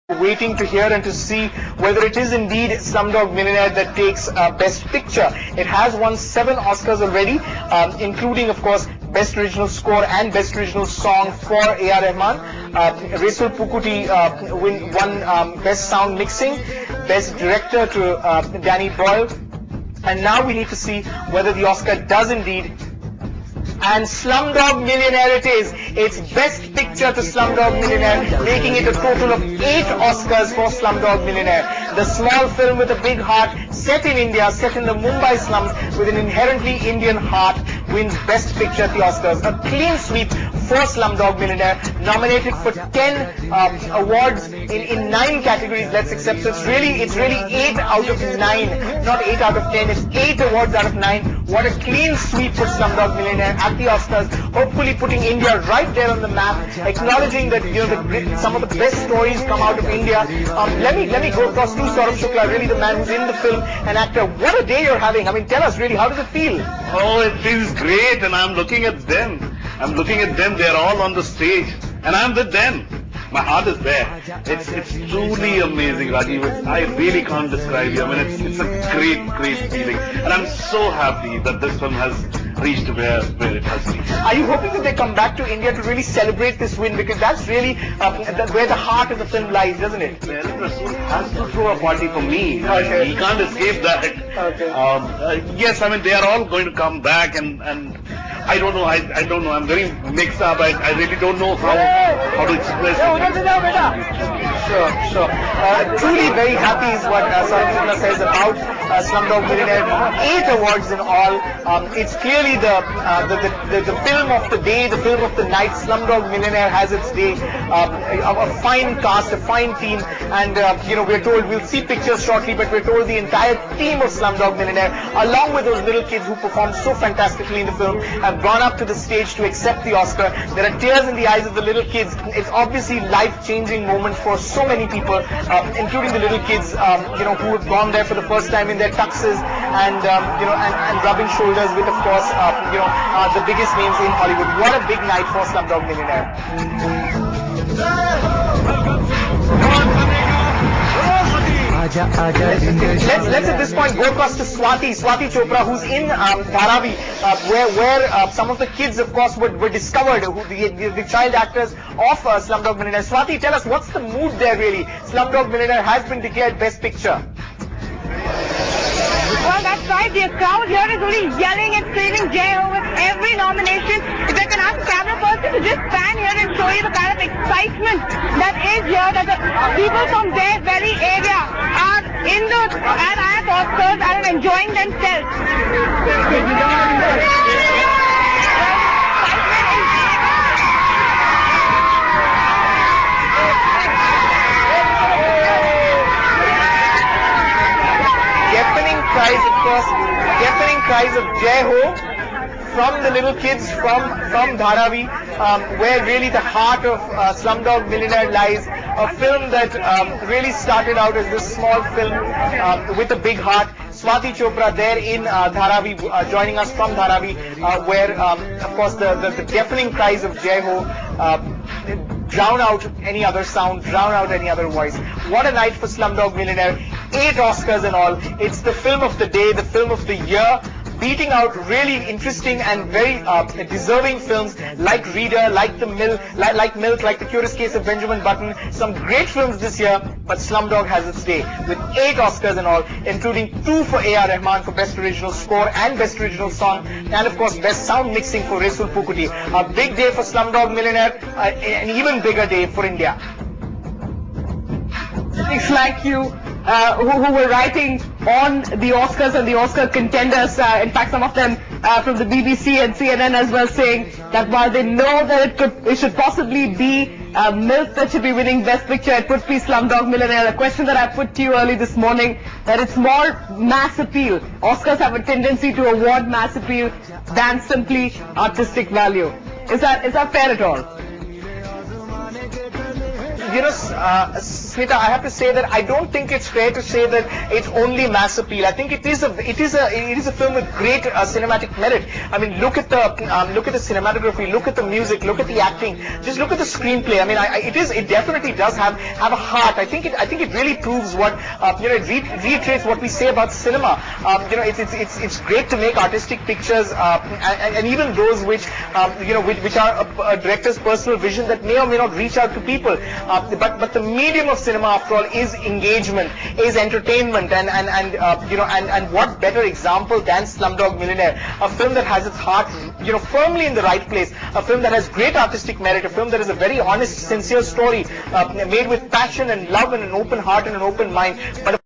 waiting to hear and to see whether it is indeed Slumdog Millionaire that takes Best Picture. It has won 7 Oscars already, including, of course, Best Original Score and Best Original Song for A.R. Rahman. Resul Pukuti won Best Sound Mixing, Best Director to Danny Boyle. And now we need to see whether the Oscar does indeed. And Slumdog Millionaire it is. It's Best Picture to Slumdog Millionaire, making it a total of 8 Oscars for Slumdog Millionaire. The small film with a big heart, set in India, set in the Mumbai slums, with an inherently Indian heart, wins Best Picture at the Oscars. A clean sweep for Slumdog Millionaire, nominated for 10 awards in 9 categories. Let's accept. So it's really 8 out of 9, not 8 out of 10. It's 8 awards out of 9. What a clean sweep for Slumdog Millionaire at the Oscars, hopefully putting India right there on the map, acknowledging that some of the best stories come out of India. Let me go across to Saurabh Shukla, really the man who's in the film, an actor. What a day you're having. I mean, tell us really, how does it feel? Oh, it feels great, and I'm looking at them. They're all on the stage, and I'm with them. My heart is there. It's truly amazing, Rajiv. I really can't describe you. I mean, it's a great feeling, and I'm so happy that this film has reached where it has reached. Are you hoping that they come back to India to really celebrate this win? Because that's really where the heart of the film lies, doesn't it? Well, Rasul has to throw a party for me. Okay. He can't escape that. Okay. Yes, I mean, they are all going to come back, and I don't know. I don't know. I'm very mixed up. I really don't know how to express it. Sure. Truly very happy is what Saurabh Shukla says about Slumdog Millionaire. 8 awards in all. It's clearly the film of the day, the film of the night. Slumdog Millionaire has its day. A fine cast, a fine team, and we're told we'll see pictures shortly, but we're told the entire team of Slumdog Millionaire, along with those little kids who performed so fantastically in the film, have gone up to the stage to accept the Oscar. There are tears in the eyes of the little kids. It's obviously life-changing moment for so many people, including the little kids, who have gone there for the first time in their tuxes and rubbing shoulders with, of course, the biggest names in Hollywood. What a big night for Slumdog Millionaire. Let's at this point go across to Swati Chopra, who's in Dharavi, where some of the kids, of course, were discovered, the child actors of Slumdog Millionaire. Swati, tell us, what's the mood there really? Slumdog Millionaire has been declared Best Picture. Well, that's right. The crowd here is really yelling and screaming Jai-Ho with every nomination. If I can ask the camera person to just stand here and show you the kind of excitement that is here, that the people from their very area are in the IIF Oscars and enjoying themselves. Deafening cries of Jai-Ho from the little kids from Dharavi, where really the heart of Slumdog Millionaire lies. A film that really started out as this small film with a big heart. Swati Chopra there in Dharavi, joining us from Dharavi, where of course the deafening cries of Jai-Ho drown out any other sound, drown out any other voice. What a night for Slumdog Millionaire. 8 Oscars in all. It's the film of the day, the film of the year, beating out really interesting and very deserving films like Reader, like like Milk, like The Curious Case of Benjamin Button. Some great films this year, but Slumdog has its day with 8 Oscars in all, including 2 for A.R. Rahman for Best Original Score and Best Original Song, and of course Best Sound Mixing for Resul Pukuti. A big day for Slumdog Millionaire, an even bigger day for India. It's like you who were writing on the Oscars and the Oscar contenders, in fact some of them from the BBC and CNN as well, saying that while they know that it should possibly be Milk that should be winning Best Picture, it would be Slumdog Millionaire. A question that I put to you early this morning, that it's more mass appeal. Oscars have a tendency to award mass appeal than simply artistic value. Is that fair at all? Smita, I have to say that I don't think it's fair to say that it's only mass appeal. I think it is a film with great cinematic merit. I mean, look at the cinematography, look at the music, look at the acting, just look at the screenplay. I mean, it definitely does have a heart. I think it really proves what it reiterates what we say about cinema. It's great to make artistic pictures, and even those which are a director's personal vision that may or may not reach out to people. But the medium of cinema, after all, is engagement, is entertainment, and what better example than Slumdog Millionaire, a film that has its heart, firmly in the right place, a film that has great artistic merit, a film that is a very honest, sincere story, made with passion and love and an open heart and an open mind, but